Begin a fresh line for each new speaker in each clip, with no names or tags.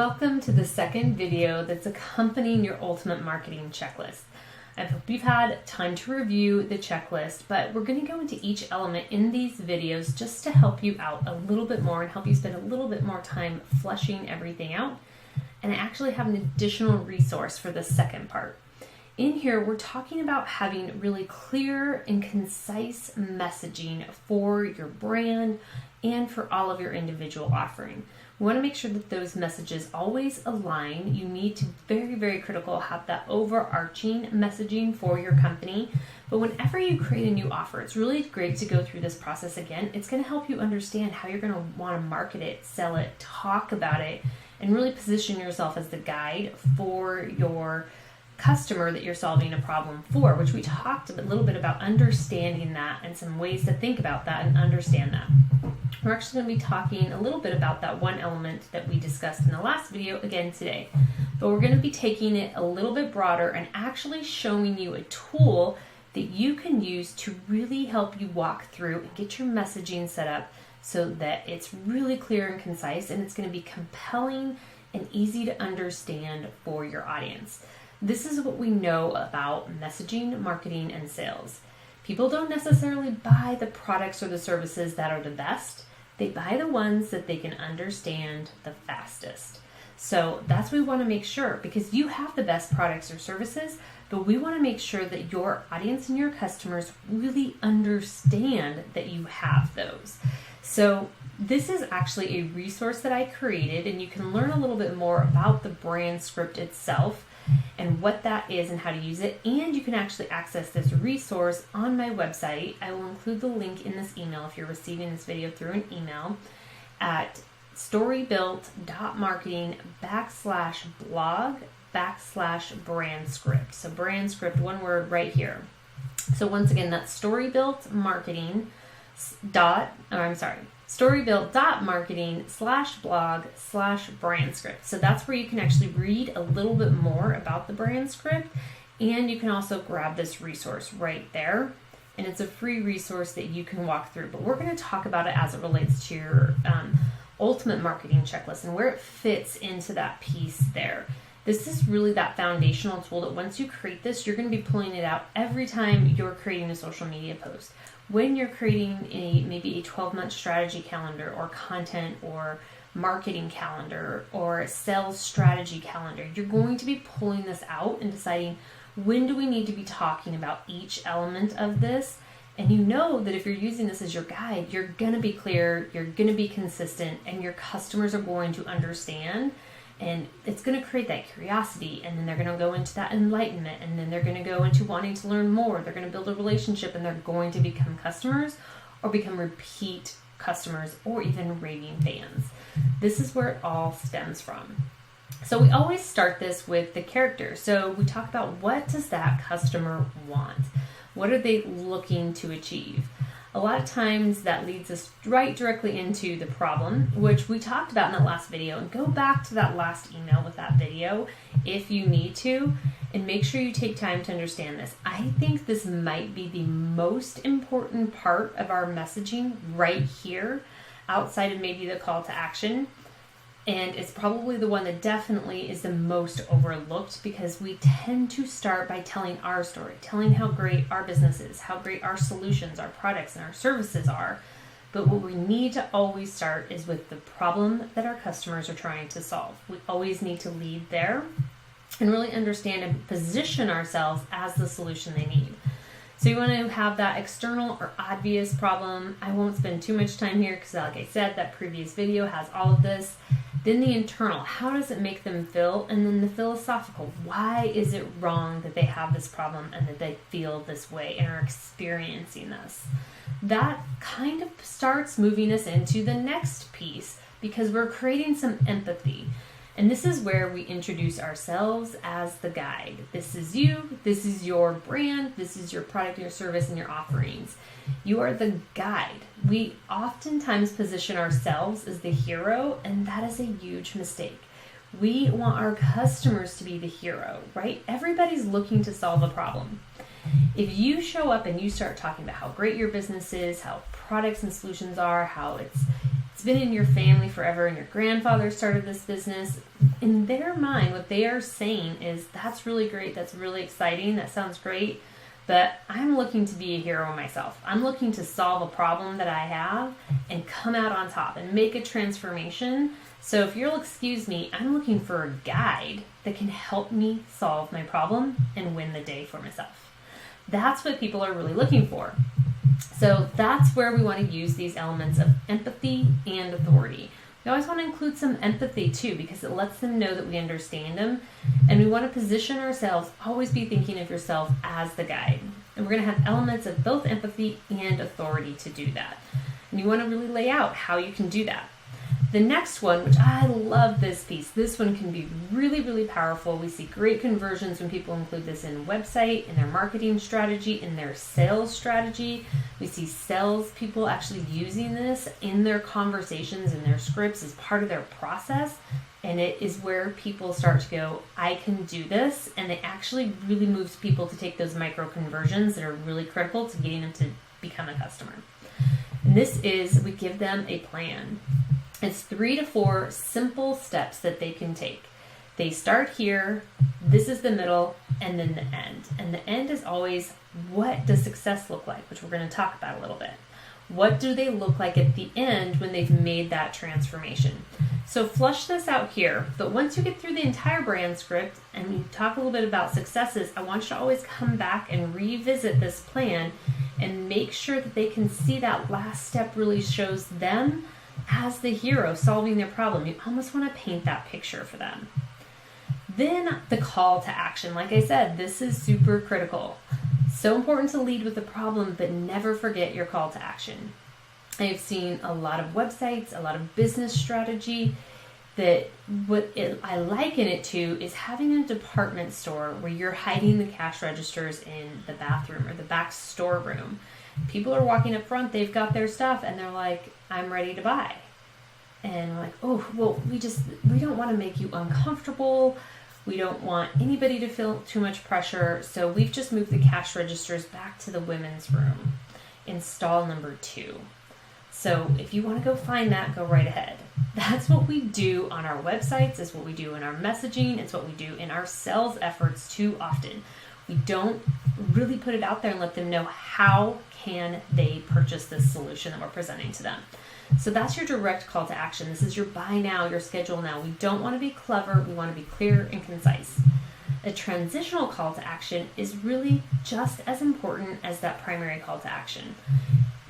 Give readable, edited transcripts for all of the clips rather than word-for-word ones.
Welcome to the second video that's accompanying your ultimate marketing checklist. I hope you've had time to review the checklist, but we're going to go into each element in these videos just to help you out a little bit more and help you spend a little bit more time fleshing everything out. And I actually have an additional resource for the second part. In here, we're talking about having really clear and concise messaging for your brand and for all of your individual offering. We want to make sure that those messages always align. You need to very critical have that overarching messaging for your company. But whenever you create a new offer, it's really great to go through this process again. It's going to help you understand how you're going to want to market it, sell it, talk about it, and really position yourself as the guide for your customer that you're solving a problem for, which we talked a little bit about understanding that and some ways to think about that and understand that. We're actually going to be talking a little bit about that one element that we discussed in the last video again today, but we're going to be taking it a little bit broader and actually showing you a tool that you can use to really help you walk through and get your messaging set up so that it's really clear and concise, and it's going to be compelling and easy to understand for your audience. This is what we know about messaging, marketing, and sales. People don't necessarily buy the products or the services that are the best. They buy the ones that they can understand the fastest. So that's what we want to make sure, because you have the best products or services, but we want to make sure that your audience and your customers really understand that you have those. So this is actually a resource that I created, and you can learn a little bit more about the brand script itself and what that is and how to use it. And you can actually access this resource on my website. I will include the link in this email if you're receiving this video through an email at storybuilt.marketing/blog/brand script. So brand script, one word right here. So once again, that's storybuilt.marketing/blog/brand script. So that's where you can actually read a little bit more about the brand script, and you can also grab this resource right there. And it's a free resource that you can walk through, but we're going to talk about it as it relates to your ultimate marketing checklist and where it fits into that piece there. This is really that foundational tool that once you create this, you're going to be pulling it out every time you're creating a social media post. When you're creating maybe a 12-month strategy calendar or content or marketing calendar or a sales strategy calendar, you're going to be pulling this out and deciding when do we need to be talking about each element of this. And you know that if you're using this as your guide, you're going to be clear, you're going to be consistent, and your customers are going to understand. And it's going to create that curiosity, and then they're going to go into that enlightenment, and then they're going to go into wanting to learn more. They're going to build a relationship, and they're going to become customers or become repeat customers or even raving fans. This is where it all stems from. So we always start this with the character. So we talk about, what does that customer want? What are they looking to achieve? A lot of times that leads us right directly into the problem, which we talked about in that last video. And go back to that last email with that video if you need to, and make sure you take time to understand this. I think this might be the most important part of our messaging right here, outside of maybe the call to action. And it's probably the one that definitely is the most overlooked, because we tend to start by telling our story, telling how great our business is, how great our solutions, our products, and our services are. But what we need to always start is with the problem that our customers are trying to solve. We always need to lead there and really understand and position ourselves as the solution they need. So you want to have that external or obvious problem. I won't spend too much time here because, like I said, that previous video has all of this. Then the internal, how does it make them feel? And then the philosophical, why is it wrong that they have this problem and that they feel this way and are experiencing this? That kind of starts moving us into the next piece, because we're creating some empathy. And this is where we introduce ourselves as the guide. This is you, this is your brand, this is your product, your service, and your offerings. You are the guide. We oftentimes position ourselves as the hero, and that is a huge mistake. We want our customers to be the hero, right? Everybody's looking to solve a problem. If you show up and you start talking about how great your business is, how products and solutions are, how it's it's been in your family forever and your grandfather started this business. In their mind, what they are saying is, that's really great, that's really exciting, that sounds great, but I'm looking to be a hero myself. I'm looking to solve a problem that I have and come out on top and make a transformation. So if you'll excuse me, I'm looking for a guide that can help me solve my problem and win the day for myself. That's what people are really looking for. So that's where we want to use these elements of empathy and authority. We always want to include some empathy too, because it lets them know that we understand them. And we want to position ourselves, always be thinking of yourself as the guide. And we're going to have elements of both empathy and authority to do that. And you want to really lay out how you can do that. The next one, which I love this piece, this one can be really, really powerful. We see great conversions when people include this in website, in their marketing strategy, in their sales strategy. We see sales people actually using this in their conversations, in their scripts as part of their process. And it is where people start to go, I can do this. And it actually really moves people to take those micro conversions that are really critical to getting them to become a customer. And this is, we give them a plan. It's 3 to 4 simple steps that they can take. They start here, this is the middle, and then the end. And the end is always, what does success look like? Which we're going to talk about a little bit. What do they look like at the end when they've made that transformation? So flush this out here, but once you get through the entire brand script and you talk a little bit about successes, I want you to always come back and revisit this plan and make sure that they can see that last step really shows them as the hero solving their problem. You almost want to paint that picture for them. Then the call to action. Like I said, this is super critical. So important to lead with the problem, but never forget your call to action. I've seen a lot of websites, a lot of business strategy that I liken it to is having a department store where you're hiding the cash registers in the bathroom or the back storeroom. People are walking up front, they've got their stuff, and they're like, I'm ready to buy. And we're like, oh, well, we don't want to make you uncomfortable. We don't want anybody to feel too much pressure. So we've just moved the cash registers back to the women's room in stall number 2. So if you want to go find that, go right ahead. That's what we do on our websites. It's what we do in our messaging. It's what we do in our sales efforts too often. We don't really put it out there and let them know how can they purchase this solution that we're presenting to them. So that's your direct call to action. This is your buy now, your schedule now. We don't want to be clever. We want to be clear and concise. A transitional call to action is really just as important as that primary call to action.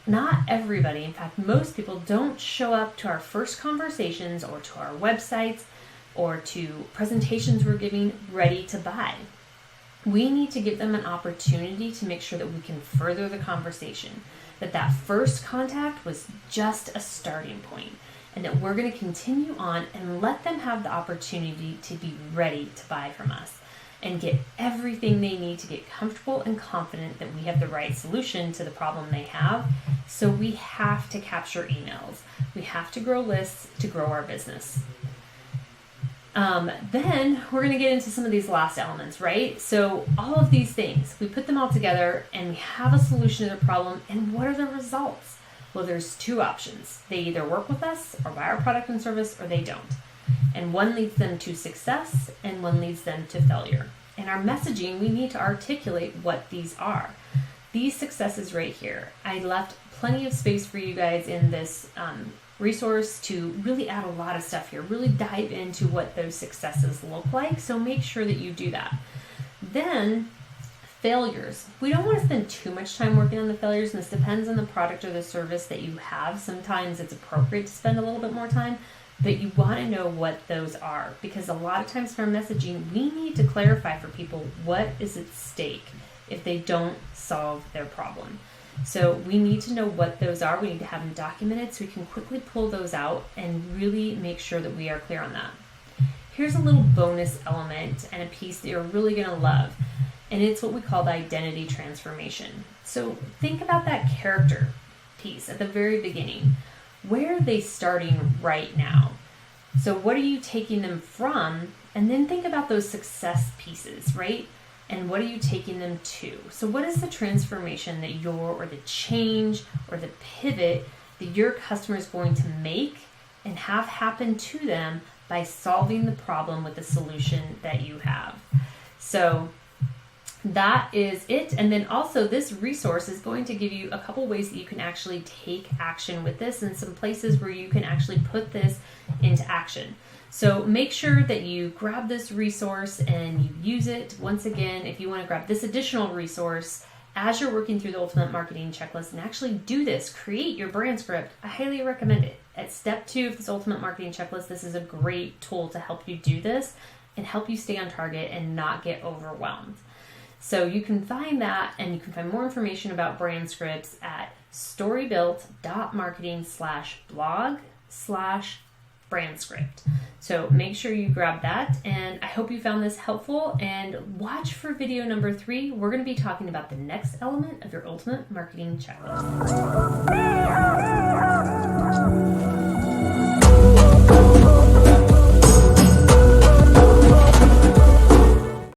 Not everybody, in fact, most people don't show up to our first conversations or to our websites or to presentations we're giving ready to buy. We need to give them an opportunity to make sure that we can further the conversation, that first contact was just a starting point, and that we're going to continue on and let them have the opportunity to be ready to buy from us and get everything they need to get comfortable and confident that we have the right solution to the problem they have. So we have to capture emails. We have to grow lists to grow our business. Then we're going to get into some of these last elements, right? So all of these things, we put them all together and we have a solution to the problem. And what are the results? Well, there's 2 options. They either work with us or buy our product and service, or they don't. And one leads them to success and one leads them to failure. In our messaging, we need to articulate what these are. These successes right here. I left plenty of space for you guys in this resource to really add a lot of stuff here, really dive into what those successes look like. So make sure that you do that. Then failures. We don't want to spend too much time working on the failures, and this depends on the product or the service that you have. Sometimes it's appropriate to spend a little bit more time, but you want to know what those are, because a lot of times for our messaging, we need to clarify for people what is at stake if they don't solve their problem. So we need to know what those are. We need to have them documented so we can quickly pull those out and really make sure that we are clear on that. Here's a little bonus element and a piece that you're really going to love, and it's what we call the identity transformation. So think about that character piece at the very beginning. Where are they starting right now? So what are you taking them from? And then think about those success pieces, right? And what are you taking them to? So what is the transformation that or the change or the pivot that your customer is going to make and have happen to them by solving the problem with the solution that you have. So that is it. And then also this resource is going to give you a couple ways that you can actually take action with this and some places where you can actually put this into action. So make sure that you grab this resource and you use it. Once again, if you want to grab this additional resource as you're working through the Ultimate Marketing Checklist and actually do this, create your brand script, I highly recommend it. At step 2 of this Ultimate Marketing Checklist, this is a great tool to help you do this and help you stay on target and not get overwhelmed. So you can find that, and you can find more information about brand scripts at storybuilt.marketing/blog/brand script. So make sure you grab that, and I hope you found this helpful, and watch for video number 3. We're going to be talking about the next element of your Ultimate Marketing Checklist.